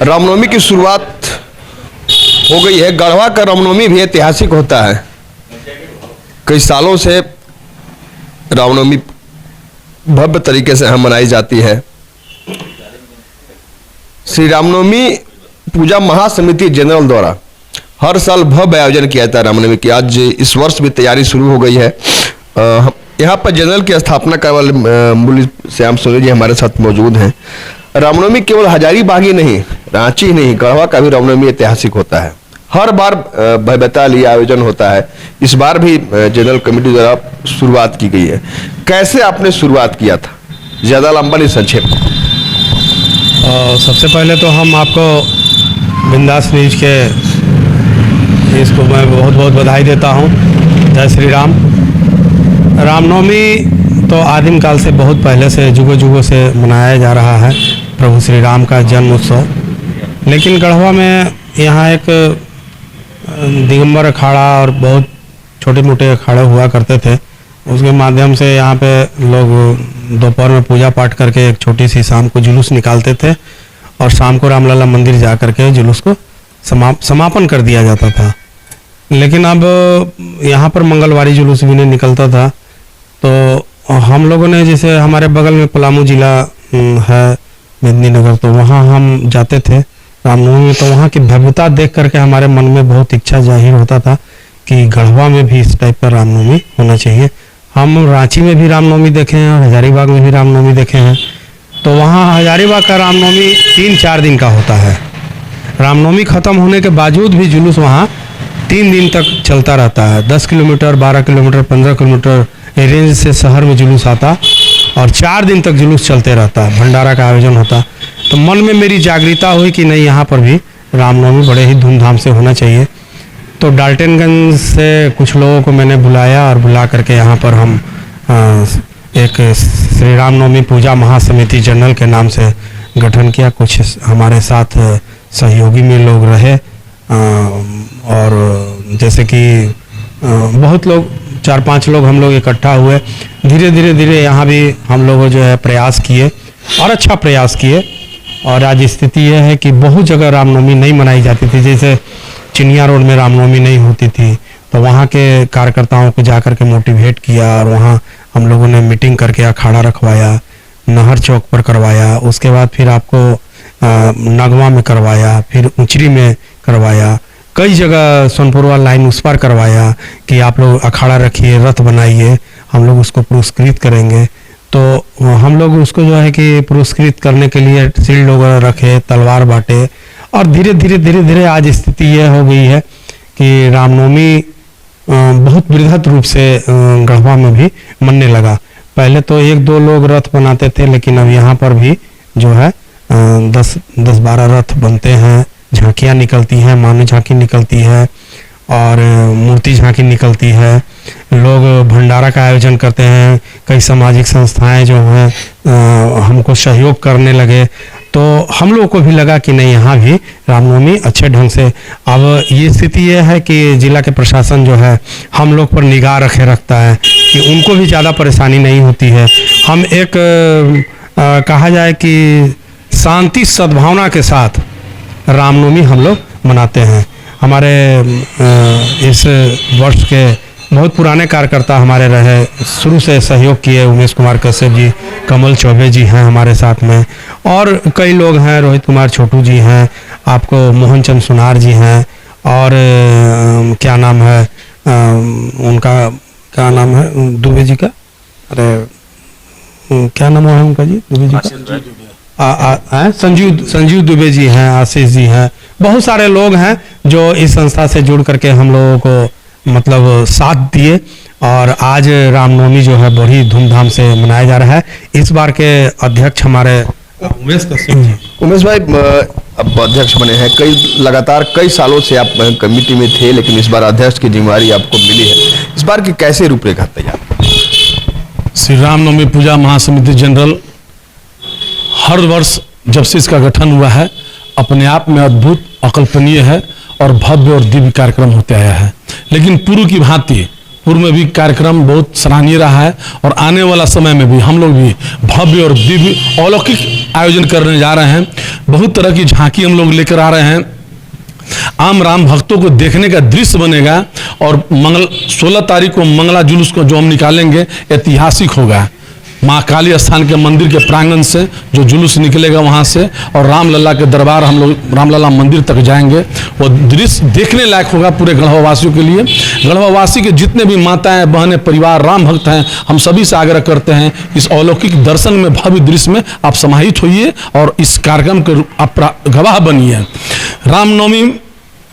रामनवमी की शुरुआत हो गई है। गढ़वा का रामनवमी भी ऐतिहासिक होता है। कई सालों से रामनवमी भव्य तरीके से हम मनाई जाती है। श्री रामनवमी पूजा महासमिति जनरल द्वारा हर साल भव्य आयोजन किया जाता है रामनवमी की। आज इस वर्ष भी तैयारी शुरू हो गई है। यहाँ पर जनरल की स्थापना करने वाले मूल्य श्याम सोनी जी हमारे साथ मौजूद हैं। रामनवमी केवल हजारीबाग ही नहीं, रांची ही नहीं, गढ़वा का भी रामनवमी ऐतिहासिक होता है। हर बार भव्यता लिए आयोजन होता है। इस बार भी जनरल कमेटी द्वारा शुरुआत की गई है। कैसे आपने शुरुआत किया था? ज्यादा लंबा नहीं, संक्षेप। सबसे पहले तो हम आपको बिंदास न्यूज के इसको मैं बहुत बहुत बधाई देता हूँ। जय श्री राम। रामनवमी तो आदिम काल से बहुत पहले से जुगों जुगों से मनाया जा रहा है, प्रभु श्री राम का जन्म उत्सव। लेकिन गढ़वा में यहाँ एक दिगंबर अखाड़ा और बहुत छोटे मोटे अखाड़े हुआ करते थे। उसके माध्यम से यहाँ पे लोग दोपहर में पूजा पाठ करके एक छोटी सी शाम को जुलूस निकालते थे और शाम को रामलला मंदिर जा करके जुलूस को समापन कर दिया जाता था। लेकिन अब यहाँ पर मंगलवारी जुलूस भी नहीं निकलता था, तो हम लोगों ने, जैसे हमारे बगल में पलामू जिला है मेदिनीनगर, तो वहाँ हम जाते थे रामनवमी में। तो वहाँ की भव्यता देख करके हमारे मन में बहुत इच्छा जाहिर होता था कि गढ़वा में भी इस टाइप का रामनवमी होना चाहिए। हम रांची में भी रामनवमी देखे हैं और हजारीबाग में भी रामनवमी देखे हैं। तो वहाँ हजारीबाग का रामनवमी 3-4 दिन का होता है। रामनवमी खत्म होने के बावजूद भी जुलूस वहाँ 3 दिन तक चलता रहता है। 10 किलोमीटर, 12 किलोमीटर, 15 किलोमीटर रेंज से शहर में जुलूस आता और 4 दिन तक जुलूस चलते रहता, भंडारा का आयोजन होता। तो मन में मेरी जागृता हुई कि नहीं, यहाँ पर भी रामनवमी बड़े ही धूमधाम से होना चाहिए। तो डाल्टनगंज से कुछ लोगों को मैंने बुलाया और बुला करके यहाँ पर हम एक श्री रामनवमी पूजा महासमिति जनरल के नाम से गठन किया। कुछ हमारे साथ सहयोगी में लोग रहे और जैसे कि बहुत लोग, 4-5 लोग हम लोग इकट्ठा हुए। धीरे धीरे यहाँ भी हम लोग जो है प्रयास किए और अच्छा प्रयास किए। और आज स्थिति यह है कि बहुत जगह रामनवमी नहीं मनाई जाती थी। जैसे चिनिया रोड में रामनवमी नहीं होती थी, तो वहाँ के कार्यकर्ताओं को जाकर के मोटिवेट किया और वहाँ हम लोगों ने मीटिंग करके अखाड़ा रखवाया, नहर चौक पर करवाया। उसके बाद फिर आपको नगवा में करवाया, फिर उचरी में करवाया, कई जगह सोनपुरवा लाइन उस पर करवाया कि आप लोग अखाड़ा रखिए, रथ बनाइए, हम लोग उसको पुरस्कृत करेंगे। तो हम लोग उसको जो है कि पुरस्कृत करने के लिए शील्ड वगैरह रखे, तलवार बांटे और धीरे धीरे आज स्थिति यह हो गई है कि रामनवमी बहुत बृहद रूप से गढ़वा में भी मनने लगा। पहले तो 1-2 लोग रथ बनाते थे, लेकिन अब यहाँ पर भी जो है 10-12 रथ बनते हैं, झांकियाँ निकलती हैं, मानव झांकी निकलती है और मूर्ति झांकी निकलती है। लोग भंडारा का आयोजन करते हैं। कई सामाजिक संस्थाएं जो हैं हमको सहयोग करने लगे, तो हम लोगों को भी लगा कि नहीं, यहाँ भी रामनवमी अच्छे ढंग से। अब ये स्थिति ये है कि जिला के प्रशासन जो है हम लोग पर निगाह रखता है कि उनको भी ज़्यादा परेशानी नहीं होती है। हम एक कहा जाए कि शांति सद्भावना के साथ रामनवमी हम लोग मनाते हैं। हमारे इस वर्ष के बहुत पुराने कार्यकर्ता हमारे रहे, शुरू से सहयोग किए। उमेश कुमार कश्यप जी, कमल चौबे जी हैं हमारे साथ में और कई लोग हैं, रोहित कुमार छोटू जी हैं, आपको मोहन चंद सुनार जी हैं और क्या नाम है उनका, क्या नाम है दुबे जी का, अरे क्या नाम है उनका जी, दुबे जी का, संजीव दुबे जी हैं, आशीष जी हैं। बहुत सारे लोग हैं जो इस संस्था से जुड़ करके हम लोगों को मतलब साथ दिए और आज रामनवमी जो है बड़ी धूमधाम से मनाया जा रहा है। इस बार के अध्यक्ष हमारे उमेश कश्यप जी। उमेश भाई अब अध्यक्ष बने हैं, लगातार कई सालों से आप कमेटी में थे, लेकिन इस बार अध्यक्ष की जिम्मेदारी आपको मिली है। इस बार की कैसे रूपरेखा तैयार? श्री रामनवमी पूजा महासमिति जनरल हर वर्ष जब से इसका गठन हुआ है अपने आप में अद्भुत, अकल्पनीय है और भव्य और दिव्य कार्यक्रम होते आया है। लेकिन पूर्व की भांति पूर्व में भी कार्यक्रम बहुत सराहनीय रहा है और आने वाला समय में भी हम लोग भी भव्य और दिव्य अलौकिक आयोजन करने जा रहे हैं। बहुत तरह की झांकी हम लोग लेकर आ रहे हैं। आम राम भक्तों को देखने का दृश्य बनेगा और 16 तारीख को मंगला जुलूस को जो हम निकालेंगे ऐतिहासिक होगा। माँ काली स्थान के मंदिर के प्रांगण से जो जुलूस निकलेगा वहाँ से, और रामलला के दरबार हम लोग रामलला मंदिर तक जाएंगे। वो दृश्य देखने लायक होगा पूरे गढ़वा वासियों के लिए। गढ़वा वासी के जितने भी माताएं बहनें परिवार राम भक्त हैं, हम सभी से आग्रह करते हैं इस अलौकिक दर्शन में, भव्य दृश्य में आप समाहित होइए और इस कार्यक्रम के आप गवाह बनिए। रामनवमी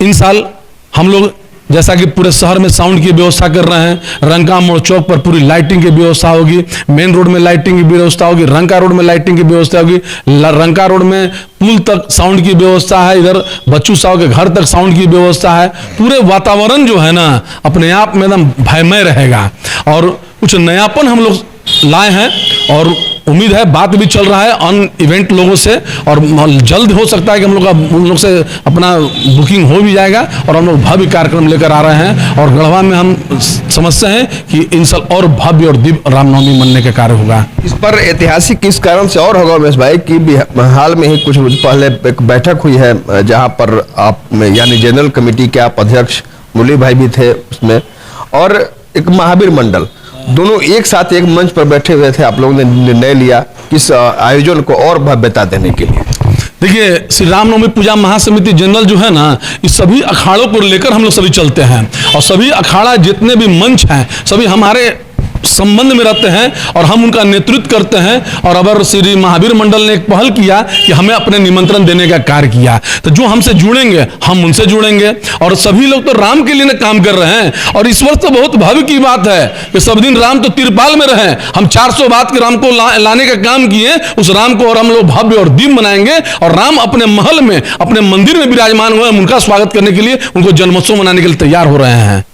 इन साल हम लोग जैसा कि पूरे शहर में साउंड की व्यवस्था कर रहे हैं, रंका मोड़ चौक पर पूरी लाइटिंग की व्यवस्था होगी, मेन रोड में लाइटिंग की व्यवस्था होगी, रंका रोड में लाइटिंग की व्यवस्था होगी, रंका रोड में पुल तक साउंड की व्यवस्था है, इधर बच्चू साहब के घर तक साउंड की व्यवस्था है। पूरे वातावरण जो है ना अपने आप में एकदम भयमय रहेगा और कुछ नयापन हम लोग लाए हैं और उम्मीद है बात भी चल रहा है ऑन इवेंट लोगों से और जल्द हो सकता है कि हम लोग का उन लोग से अपना बुकिंग हो भी जाएगा और हम लोग भव्य कार्यक्रम लेकर आ रहे हैं। और गढ़वा में हम समझते हैं कि इन साल और भव्य और दिव्य रामनवमी मनने का कार्य होगा। इस पर ऐतिहासिक किस कारण से और होगा उमेश भाई कि हाल में ही कुछ पहले एक बैठक हुई है जहां पर आप यानी जनरल कमेटी के आप अध्यक्ष मुरली भाई भी थे उसमें, और एक महावीर मंडल, दोनों एक साथ एक मंच पर बैठे हुए थे। आप लोगों ने निर्णय लिया इस आयोजन को और भव्यता देने के लिए। देखिए, श्री रामनवमी पूजा महासमिति जनरल जो है ना, इस सभी अखाड़ों को लेकर हम लोग सभी चलते हैं और सभी अखाड़ा जितने भी मंच हैं सभी हमारे संबंध में रहते हैं और हम उनका नेतृत्व करते हैं। और अगर श्री महावीर मंडल ने एक पहल किया कि हमें अपने निमंत्रण देने का कार्य किया, तो जो हमसे जुड़ेंगे हम उनसे जुड़ेंगे और सभी लोग तो राम के लिए काम कर रहे हैं। और इस वर्ष तो बहुत भाग्य की बात है कि सब दिन राम तो तिरपाल में रहे, हम 400 बात के राम को लाने का काम किए, उस राम को और हम लोग भव्य और दिव्य बनाएंगे और राम अपने महल में अपने मंदिर में विराजमान हुए, उनका स्वागत करने के लिए उनको जन्मोत्सव मनाने के लिए तैयार हो रहे हैं।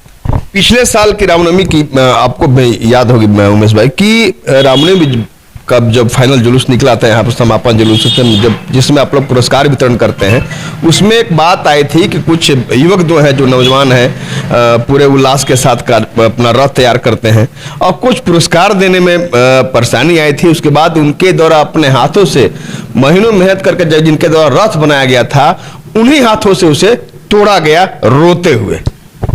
पिछले साल की रामनवमी की आपको याद होगी उमेश भाई कि रामनवमी का जब फाइनल जुलूस निकला था यहाँ पर समापन जुलूस जब जिसमें आप लोग पुरस्कार वितरण करते हैं, उसमें एक बात आई थी कि कुछ युवक जो नौजवान हैं पूरे उल्लास के साथ अपना रथ तैयार करते हैं और कुछ पुरस्कार देने में परेशानी आई थी। उसके बाद उनके द्वारा अपने हाथों से महीनों मेहनत करके जिनके द्वारा रथ बनाया गया था उन्हीं हाथों से उसे तोड़ा गया रोते हुए।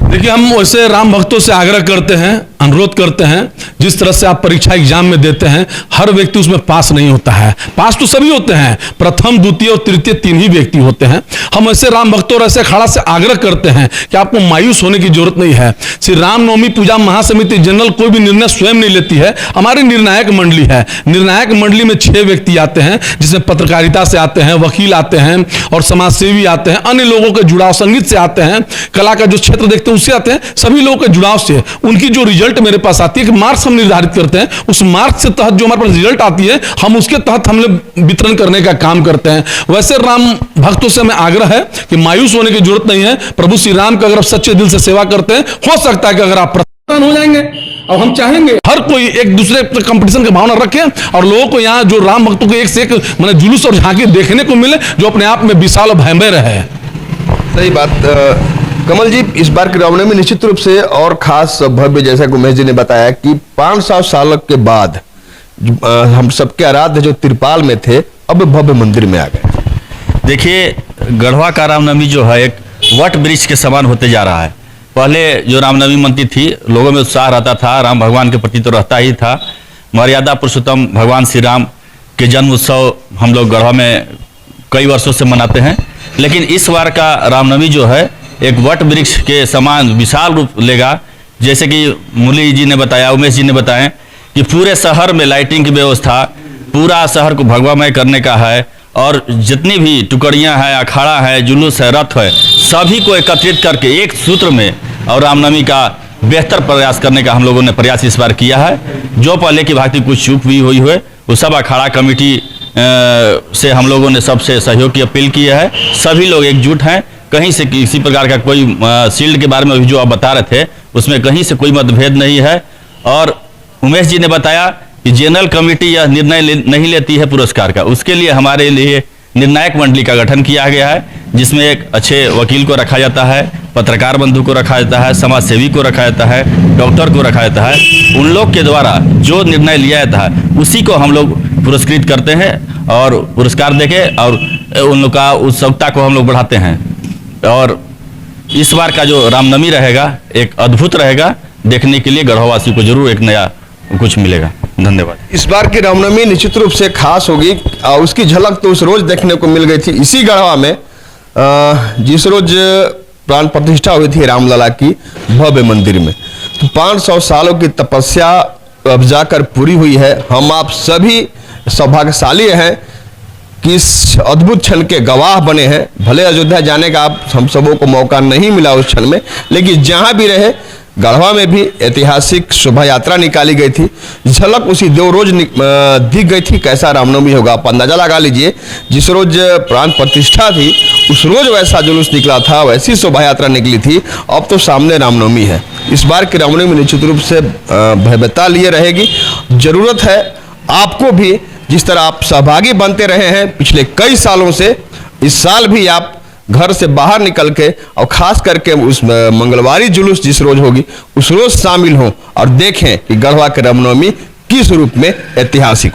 देखिए, हम वैसे राम भक्तों से आग्रह करते हैं, अनुरोध करते हैं, जिस तरह से आप परीक्षा एग्जाम में देते हैं हर व्यक्ति उसमें पास नहीं होता है। पास तो सभी होते हैं, प्रथम द्वितीय और तृतीय 3 ही व्यक्ति होते हैं। हम ऐसे राम भक्तों और ऐसे अखाड़ा से आग्रह करते हैं कि आपको मायूस होने की जरूरत नहीं है। श्री रामनवमी पूजा महासमिति जनरल कोई भी निर्णय स्वयं नहीं लेती है, हमारी निर्णायक मंडली है। निर्णायक मंडली में 6 व्यक्ति आते हैं, जिसमें पत्रकारिता से आते हैं, वकील आते हैं और समाजसेवी आते हैं, अन्य लोगों के जुड़ाव, संगीत से आते हैं, कला का जो क्षेत्र देखते हैं उससे आते हैं। सभी लोगों के जुड़ाव से उनकी जो रिजल्ट मेरे पास आती है कि मार्क्स हम निर्धारित करते हैं, उस मार्क्स से तहत जो हमारे पास रिजल्ट आती है हम उसके तहत हम लोग वितरण करने का काम करते हैं। वैसे राम भक्तों से हमें आग्रह है कि मायूस होने की जरूरत नहीं है। प्रभु श्री राम का अगर आप सच्चे दिल से सेवा करते हैं, हो सकता है कि अगर आप प्रसन्न हो जाएंगे। और हम चाहेंगे हर कोई एक दूसरे कंपटीशन की भावना रखे और लोगों को यहाँ जो राम भक्तों को एक से एक माने जुलूस और झांकी देखने को मिले जो अपने आप में विशाल और भयमय रहे। सही बात। कमल जी, इस बार की रामनवमी निश्चित रूप से और खास भव्य, जैसा कि उमेश जी ने बताया कि 500 साल के बाद हम सबके आराध्य जो तिरपाल में थे अब भव्य मंदिर में आ गए। देखिए, गढ़वा का रामनवमी जो है एक वट वृक्ष के समान होते जा रहा है। पहले जो रामनवमी मनती थी लोगों में उत्साह रहता था, राम भगवान के प्रति तो रहता ही था। मर्यादा पुरुषोत्तम भगवान श्री राम के जन्म उत्सव हम लोग गढ़वा में कई वर्षों से मनाते हैं, लेकिन इस बार का रामनवमी जो है एक वट वृक्ष के समान विशाल रूप लेगा। जैसे कि मुरली जी ने बताया, उमेश जी ने बताया कि पूरे शहर में लाइटिंग की व्यवस्था, पूरा शहर को भगवामय करने का है और जितनी भी टुकड़ियां हैं, अखाड़ा है, जुलूस है, रथ है, सभी को एकत्रित करके एक सूत्र में और रामनवमी का बेहतर प्रयास करने का हम लोगों ने प्रयास इस बार किया है। जो पहले की भांति कुछ चूक भी हुई है वो सब अखाड़ा कमेटी से हम लोगों ने सबसे सहयोग की अपील की है। सभी लोग एकजुट हैं, कहीं से किसी प्रकार का कोई शील्ड के बारे में जो आप बता रहे थे उसमें कहीं से कोई मतभेद नहीं है। और उमेश जी ने बताया कि जनरल कमेटी यह निर्णय नहीं लेती है पुरस्कार का, उसके लिए हमारे लिए निर्णायक मंडली का गठन किया गया है, जिसमें एक अच्छे वकील को रखा जाता है, पत्रकार बंधु को रखा जाता है, समाज सेवी को रखा जाता है, डॉक्टर को रखा जाता है। उन लोग के द्वारा जो निर्णय लिया जाता है उसी को हम लोग पुरस्कृत करते हैं और पुरस्कार देके और उन लोग का उत्सुकता को हम लोग बढ़ाते हैं। और इस बार का जो रामनवमी रहेगा एक अद्भुत रहेगा, देखने के लिए गढ़वावासी को जरूर एक नया कुछ मिलेगा। धन्यवाद। इस बार की रामनवमी निश्चित रूप से खास होगी और उसकी झलक तो उस रोज देखने को मिल गई थी इसी गढ़वा में, जिस रोज प्राण प्रतिष्ठा हुई थी रामलला की भव्य मंदिर में। तो 500 सालों की तपस्या अब जाकर पूरी हुई है। हम आप सभी सौभाग्यशाली हैं कि इस अद्भुत क्षण के गवाह बने हैं। भले अयोध्या जाने का आप हम सबों को मौका नहीं मिला उस क्षण में, लेकिन जहां भी रहे गढ़वा में भी ऐतिहासिक शोभा यात्रा निकाली गई थी। झलक उसी दो रोज दिख गई थी कैसा रामनवमी होगा। आप अंदाजा लगा लीजिए, जिस रोज प्राण प्रतिष्ठा थी उस रोज वैसा जुलूस निकला था, वैसी शोभा यात्रा निकली थी। अब तो सामने रामनवमी है। इस बार की रामनवमी निश्चित रूप से भव्यता लिए रहेगी। जरूरत है आपको भी, जिस तरह आप सहभागी बनते रहे हैं पिछले कई सालों से, इस साल भी आप घर से बाहर निकल के और खास करके उस मंगलवारी जुलूस जिस रोज होगी उस रोज शामिल हों और देखें कि गढ़वा की रामनवमी किस रूप में ऐतिहासिक